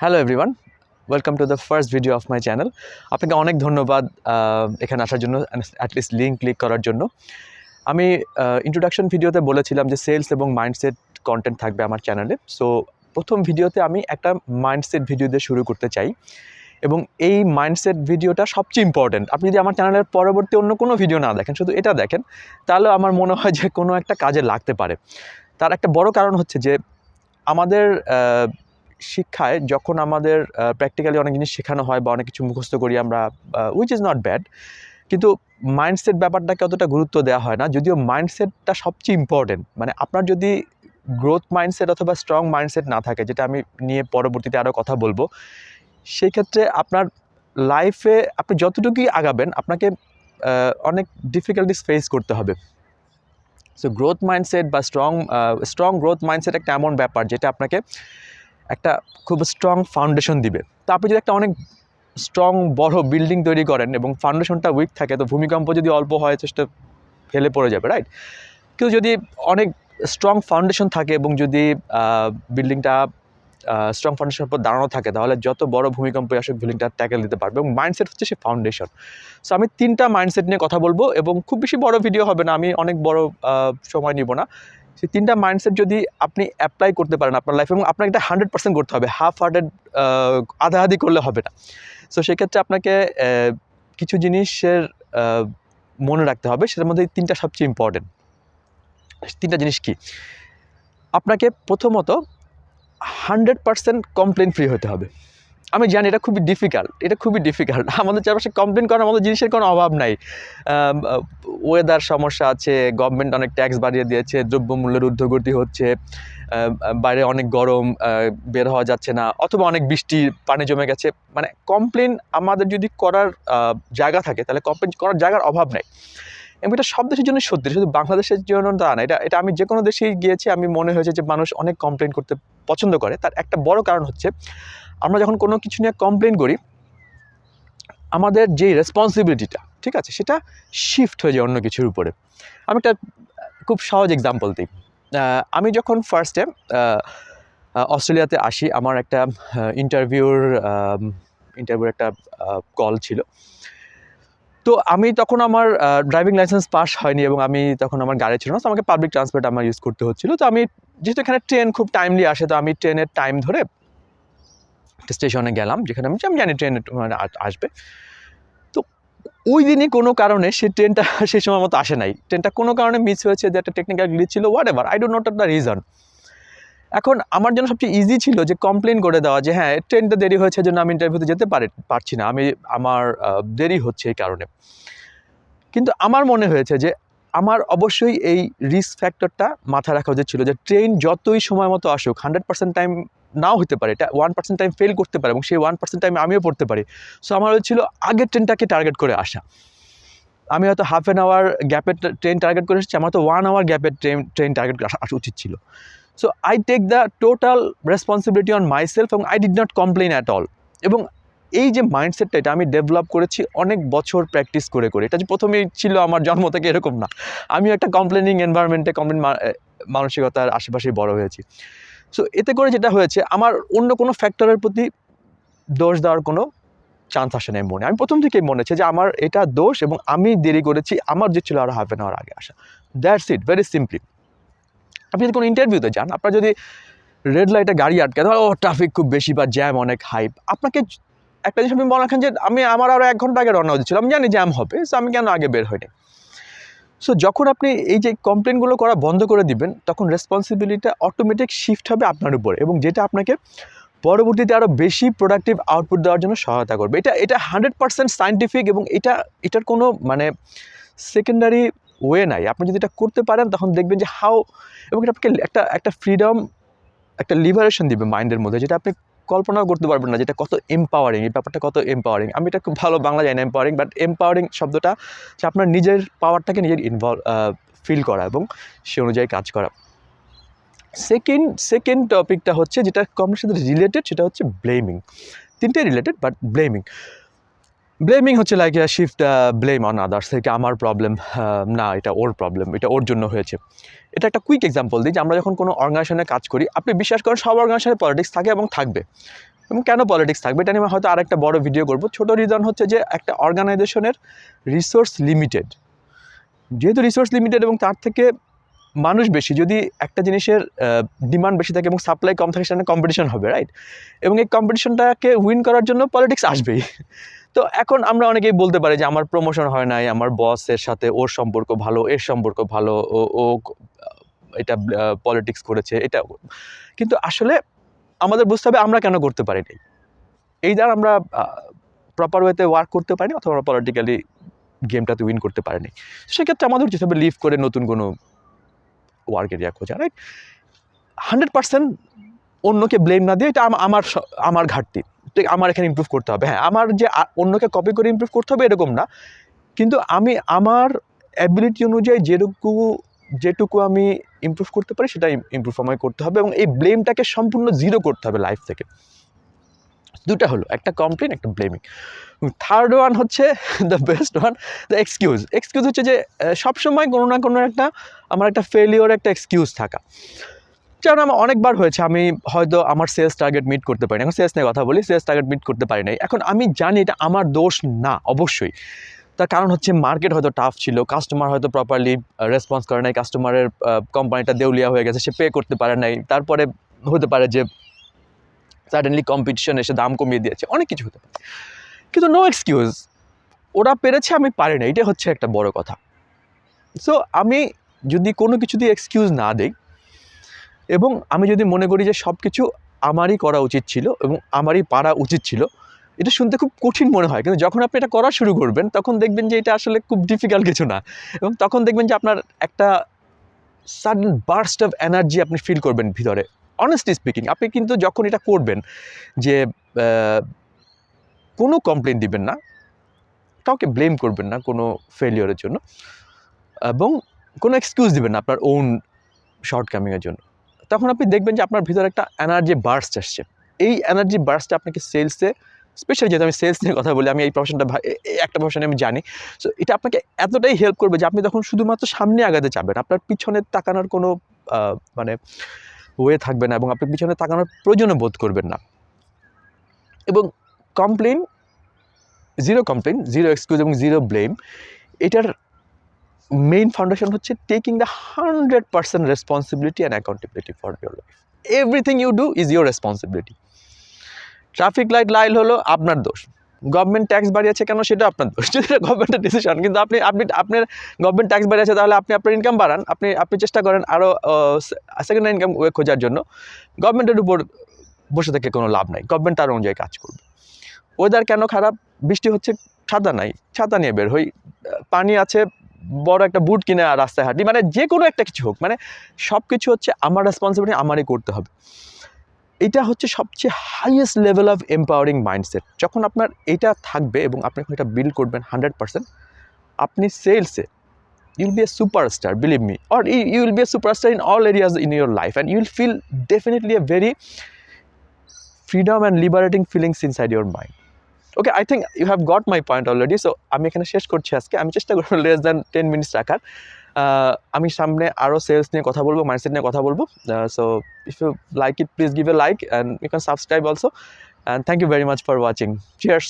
Hello everyone, welcome to the first video of my channel. আপনাকে অনেক ধন্যবাদ এখানে আসার জন্য, অ্যাটলিস্ট লিঙ্ক ক্লিক করার জন্য। আমি ইন্ট্রোডাকশন ভিডিওতে বলেছিলাম যে সেলস এবং মাইন্ডসেট কন্টেন্ট থাকবে আমার চ্যানেলে। সো প্রথম ভিডিওতে আমি একটা মাইন্ডসেট ভিডিও দিয়ে শুরু করতে চাই, এবং এই মাইন্ডসেট ভিডিওটা সবচেয়ে ইম্পর্টেন্ট। আপনি যদি আমার চ্যানেলের পরবর্তী অন্য কোনো ভিডিও না দেখেন, শুধু এটা দেখেন, তাহলে আমার মনে হয় যে কোনো একটা কাজে লাগতে পারে। তার একটা বড় কারণ হচ্ছে যে আমাদের শিক্ষায় যখন আমাদের প্র্যাকটিক্যালি অনেক জিনিস শেখানো হয় বা অনেক কিছু মুখস্থ করি আমরা, উইচ ইজ নট ব্যাড, কিন্তু মাইন্ডসেট ব্যাপারটাকে অতটা গুরুত্ব দেওয়া হয় না, যদিও মাইন্ডসেটটা সবচেয়ে ইম্পর্টেন্ট। মানে আপনার যদি গ্রোথ মাইন্ডসেট অথবা স্ট্রং মাইন্ডসেট না থাকে, যেটা আমি নিয়ে পরবর্তীতে আরও কথা বলবো, সেই ক্ষেত্রে আপনার লাইফে আপনি যতটুকুই আগাবেন আপনাকে অনেক ডিফিকাল্টিস ফেস করতে হবে। সো গ্রোথ মাইন্ডসেট বা স্ট্রং গ্রোথ মাইন্ডসেট একটা এমন ব্যাপার যেটা আপনাকে একটা খুব স্ট্রং ফাউন্ডেশন দিবে। তো আপনি যদি একটা অনেক স্ট্রং বড় বিল্ডিং তৈরি করেন এবং ফাউন্ডেশনটা উইক থাকে, তো ভূমিকম্প যদি অল্প হয় চেষ্টা ফেলে পড়ে যাবে, রাইট? কেউ যদি অনেক স্ট্রং ফাউন্ডেশন থাকে এবং যদি বিল্ডিংটা স্ট্রং ফাউন্ডেশনের উপর দাঁড়ানো থাকে, তাহলে যত বড় ভূমিকম্প আসুক বিল্ডিংটা ট্যাকেল দিতে পারবে। এবং মাইন্ডসেট হচ্ছে সেই ফাউন্ডেশন। সো আমি 3টা মাইন্ডসেট নিয়ে কথা বলবো, এবং খুব বেশি বড় ভিডিও হবে না, আমি অনেক বড় সময় নিব না। সেই 3টা মাইন্ডসেট যদি আপনি অ্যাপ্লাই করতে পারেন আপনার লাইফে, এবং আপনাকে এটা 100% করতে হবে, হাফ হার্টেড আধাআধি করলে হবে না। সো সেক্ষেত্রে আপনাকে কিছু জিনিসের মনে রাখতে হবে, সেটার মধ্যে 3টা সবচেয়ে ইম্পর্টেন্ট। 3টা জিনিস কি? আপনাকে প্রথমত 100% কমপ্লেন ফ্রি হতে হবে। আমি জানি এটা খুবই ডিফিকাল্ট। আমাদের চারপাশে কমপ্লেন করার মতো জিনিসের কোনো অভাব নাই। ওয়েদার সমস্যা আছে, গভর্নমেন্ট অনেক ট্যাক্স বাড়িয়ে দিয়েছে, দ্রব্যমূল্যের ঊর্ধ্বগতি হচ্ছে, বাইরে অনেক গরম, বের হওয়া যাচ্ছে না, অথবা অনেক বৃষ্টি, পানি জমে গেছে। মানে কমপ্লেন আমাদের যদি করার জায়গা থাকে, তাহলে কমপ্লেন করার জায়গার অভাব নেই। এবং এটা সব দেশের জন্য সত্যি, শুধু বাংলাদেশের জন্য তা না। এটা আমি যে কোনো দেশেই গিয়েছি, আমি মনে হয়েছে যে মানুষ অনেক কমপ্লেন করতে পছন্দ করে। তার একটা বড় কারণ হচ্ছে, আমরা যখন কোনো কিছু নিয়ে কমপ্লেন করি, আমাদের যে রেসপন্সিবিলিটিটা, ঠিক আছে, সেটা শিফট হয়ে যায় অন্য কিছুর উপরে। আমি একটা খুব সহজ এক্সাম্পল দিই। আমি যখন ফার্স্টে অস্ট্রেলিয়াতে আসি, আমার একটা ইন্টারভিউর একটা কল ছিল। তো আমি তখন আমার ড্রাইভিং লাইসেন্স পাস হয়নি, এবং আমি তখন আমার গাড়ি ছিল না, তো আমাকে পাবলিক ট্রান্সপোর্ট আমার ইউজ করতে হচ্ছিলো। তো আমি, যেহেতু এখানে ট্রেন খুব টাইমলি আসে, তো আমি ট্রেনের টাইম ধরে স্টেশনে গেলাম, যেখানে আমি জানি ট্রেন আসবে। তো ওই দিনই কোনো কারণে সেই ট্রেনটা সেই সময় মতো আসে নাই। ট্রেনটা কোনো কারণে মিস হয়েছে, যে একটা টেকনিক্যাল গ্লিচ ছিল, what ever, I don't know the reason. এখন আমার জন্য সবচেয়ে ইজি ছিল যে কমপ্লেন করে দেওয়া, যে হ্যাঁ, ট্রেনটা দেরি হয়েছে, জন্য আমি ইন্টারভিউতে যেতে পারছি না, আমার দেরি হচ্ছে এই কারণে। কিন্তু আমার মনে হয়েছে যে আমার অবশ্যই এই রিস্ক ফ্যাক্টরটা মাথায় রাখা উচিত ছিল, যে ট্রেন যতই সময় মতো আসুক, 100% টাইম নাও হতে পারে, এটা 1% টাইম ফেল করতে পারে, এবং সেই 1% টাইম আমিও পড়তে পারি। সো আমার হচ্ছিল আগের ট্রেনটাকে টার্গেট করে আসা। আমি হয়তো হাফ অ্যান আওয়ার গ্যাপের ট্রেন টার্গেট করে এসেছি, আমার তো 1 আওয়ার গ্যাপের ট্রেন টার্গেট আসা উচিত ছিল। So I take the total responsibility on myself, এবং I did not complain at all. এবং এই যে মাইন্ডসেটটা, এটা আমি ডেভেলপ করেছি অনেক বছর প্র্যাকটিস করে। এটা যে প্রথমেই ছিল আমার জন্ম থেকে এরকম না। আমি একটা কমপ্লেনিং এনভায়রনমেন্টে, মানসিকতার আশেপাশেই বড় হয়েছি। সো এতে করে যেটা হয়েছে, আমার অন্য কোনো ফ্যাক্টরের প্রতি দোষ দেওয়ার কোনো চান্স আসে নাই মনে। আমি প্রথম থেকেই মনে হচ্ছে যে আমার এটা দোষ, এবং আমি দেরি করেছি, আমার যে ছিল আরও হাফ অ্যান আওয়ার আগে আসা। That's it, very simply. আপনি যদি কোনো ইন্টারভিউতে যান, আপনার যদি রেড লাইটে গাড়ি আটকে, তাহলে ট্রাফিক খুব বেশি বা জ্যাম অনেক হাই, আপনাকে একটা জিনিস আপনি মনে রাখেন যে আমার আরও 1 ঘন্টা আগে রওনা উচিত ছিল, আমি জানি জ্যাম হবে, সো আমি কেন আগে বের হইনি। সো যখন আপনি এই যে কমপ্লেনগুলো করা বন্ধ করে দিবেন, তখন রেসপন্সিবিলিটিটা অটোমেটিক শিফট হবে আপনার উপরে, এবং যেটা আপনাকে পরবর্তীতে আরও বেশি প্রোডাক্টিভ আউটপুট দেওয়ার জন্য সহায়তা করবে। এটা 100% সায়েন্টিফিক, এবং এটার কোনো মানে সেকেন্ডারি ওয়ে নাই। আপনি যদি এটা করতে পারেন, তখন দেখবেন যে এবং এটা আপনাকে একটা ফ্রিডম, একটা লিবারেশন দিবে মাইন্ডের মধ্যে, যেটা আপনি কল্পনাও করতে পারবেন না, যেটা কত এম্পাওয়ারিং, এই ব্যাপারটা কত এম্পাওয়ারিং। আমি এটা খুব ভালো বাংলা জানি না এম্পাওয়ারিং, বাট এম্পাওয়ারিং শব্দটা যে আপনার নিজের পাওয়ারটাকে নিজের ফিল করা এবং সে অনুযায়ী কাজ করা। সেকেন্ড টপিকটা হচ্ছে, যেটা কমের সাথে রিলেটেড, সেটা হচ্ছে ব্লেমিং। 3টাই রিলেটেড, বাট ব্লেমিং হচ্ছে like shift blame on others, থেকে আমার প্রবলেম না, এটা ওর প্রবলেম, এটা ওর জন্য হয়েছে। এটা একটা কুইক এক্সাম্পল দিই, যে আমরা যখন কোনো অর্গানাইজেশনে কাজ করি, আপনি বিশ্বাস করেন সব অর্গানাইজেশনে পলিটিক্স থাকে এবং থাকবে, এবং কেন পলিটিক্স থাকবে এটা নিয়ে হয়তো আরেকটা বড় ভিডিও করব। ছোট রিজন হচ্ছে যে একটা অর্গানাইজেশনের রিসোর্স লিমিটেড, যেহেতু রিসোর্স লিমিটেড এবং তার থেকে মানুষ বেশি, যদি একটা জিনিসের ডিমান্ড বেশি থাকে এবং সাপ্লাই কম থাকে সেখানে কম্পিটিশন হবে, রাইট? এবং এই কম্পিটিশনটাকে উইন করার জন্য পলিটিক্স আসবেই। তো এখন আমরা অনেকেই বলতে পারি যে আমার প্রমোশন হয় নাই, আমার বসের সাথে ওর সম্পর্ক ভালো, এর সম্পর্ক ভালো, ও এটা পলিটিক্স করেছে, এটা। কিন্তু আসলে আমাদের বুঝতে হবে আমরা কেন করতে পারি নাই। এই দ্বারা আমরা প্রপার ওয়েতে ওয়ার্ক করতে পারিনি অথবা পলিটিক্যালি গেমটাতে উইন করতে পারিনি। সেক্ষেত্রে আমাদের উচিত হবে লিভ করে নতুন কোনো ওয়ার্ক এরিয়া খোঁজা, রাইট? 100% অন্যকে ব্লেম না দিয়ে এটা আমার ঘাটতি, আমার এখানে ইমপ্রুভ করতে হবে। হ্যাঁ, আমার যে অন্যকে কপি করে ইমপ্রুভ করতে হবে এরকম না, কিন্তু আমি আমার অ্যাবিলিটি অনুযায়ী যেটুকু আমি ইমপ্রুভ করতে পারি সেটা ইমপ্রুভ আমায় করতে হবে এবং এই ব্লেমটাকে সম্পূর্ণ জিরো করতে হবে লাইফ থেকে। দুটা হলো, একটা কমপ্লেন, একটা ব্লেমিং। থার্ড ওয়ান হচ্ছে the best one, the excuse হচ্ছে যে সবসময় কোনো না কোনো আমার একটা ফেলিওর একটা এক্সকিউজ থাকা। যেমন আমার অনেকবার হয়েছে আমি হয়তো আমার সেলস টার্গেট মিট করতে পারি না, এখন সেলস নিয়ে কথা বলি, সেলস টার্গেট মিট করতে পারি নাই। এখন আমি জানি এটা আমার দোষ না অবশ্যই, তার কারণ হচ্ছে মার্কেট হয়তো টাফ ছিল, কাস্টমার হয়তো প্রপারলি রেসপন্স করে নাই, কাস্টমারের কোম্পানিটা দেউলিয়া হয়ে গেছে, সে পে করতে পারে নাই, তারপরে হতে পারে যে সাডেনলি কম্পিটিশন এসে দাম কমিয়ে দিয়েছে, অনেক কিছু হতে পারে। কিন্তু নো এক্সকিউজ, ওরা পেরেছে আমি পারি না, এটা হচ্ছে একটা বড় কথা। সো আমি যদি কোনো কিছু দিয়ে এক্সকিউজ না দিই এবং আমি যদি মনে করি যে সব কিছু আমারই করা উচিত ছিল এবং আমারই পারা উচিত ছিল, এটা শুনতে খুব কঠিন মনে হয়, কিন্তু যখন আপনি এটা করা শুরু করবেন তখন দেখবেন যে এটা আসলে খুব ডিফিকাল্ট কিছু না, এবং তখন দেখবেন যে আপনার একটা সাডেন বার্স্ট অফ এনার্জি আপনি ফিল করবেন ভিতরে। অনেস্টলি স্পিকিং, আপনি কিন্তু যখন এটা করবেন যে কোনো কমপ্লেন দিবেন না, কাউকে ব্লেম করবেন না কোনো ফেলিওরের জন্য, এবং কোনো এক্সকিউজ দিবেন না আপনার ওন শর্টকামিংয়ের জন্য, তখন আপনি দেখবেন যে আপনার ভিতরে একটা এনার্জি বার্স্ট আসছে। এই এনার্জি বার্স্টটা আপনাকে সেলসে, স্পেশালি যেহেতু আমি সেলস নিয়ে কথা বলি, আমি এই প্রফেশনটা একটা প্রফেশনে আমি জানি, সো এটা আপনাকে এতটাই হেল্প করবে যে আপনি তখন শুধুমাত্র সামনে আগাতে চাবেন, আপনার পিছনে তাকানোর কোনো মানে ওয়ে থাকবে না এবং আপনি পিছনে তাকানোর প্রয়োজনও বোধ করবেন না। এবং কমপ্লেন, জিরো এক্সকিউজ এবং জিরো ব্লেম, এটার মেইন ফাউন্ডেশন হচ্ছে taking the 100% responsibility and accountability for your life. Everything you do is your responsibility. Traffic light হলো আপনার দোষ, গভর্নমেন্ট ট্যাক্স বাড়িয়েছে কেন সেটা আপনার দোষ, সেটা গভর্নমেন্টের ডিসিশন, কিন্তু আপনার গভর্নমেন্ট ট্যাক্স বাড়িয়েছে তাহলে আপনি আপনার ইনকাম বাড়ান, আপনি চেষ্টা করেন আরও সেকেন্ড ইনকাম ওয়ে খোঁজার জন্য। গভর্নমেন্টের উপর বসে থেকে কোনো লাভ নাই, গভর্নমেন্ট তার অনুযায়ী কাজ করবে। ওয়েদার কেন খারাপ, বৃষ্টি হচ্ছে, ছাতা নাই, ছাতা নিয়ে বের হই, পানি আছে, বড় একটা বুট কিনে রাস্তায় হাঁটি, মানে যে কোনো একটা কিছু হোক, মানে সব কিছু হচ্ছে আমার রেসপন্সিবিলিটি, আমারই করতে হবে। এটা হচ্ছে সবচেয়ে highest level of empowering mindset. যখন আপনার এটা থাকবে এবং আপনি যখন এটা বিল্ড করবেন 100%, আপনি সেলসে you will be a superstar, believe me, or you will be a superstar in all areas in your life, and you will feel definitely a very freedom and liberating feelings inside your mind. Okay, I think you have got my point already, so আমি এখানে শেষ করছি আজকে। আমি চেষ্টা করব less than 10 minutes রাখার। আমি সামনে আরও সেলস নিয়ে কথা বলবো, মাইন্ডসেট নিয়ে কথা বলবো। So if you like it, please give a like and you can subscribe also, and thank you very much for watching. Cheers.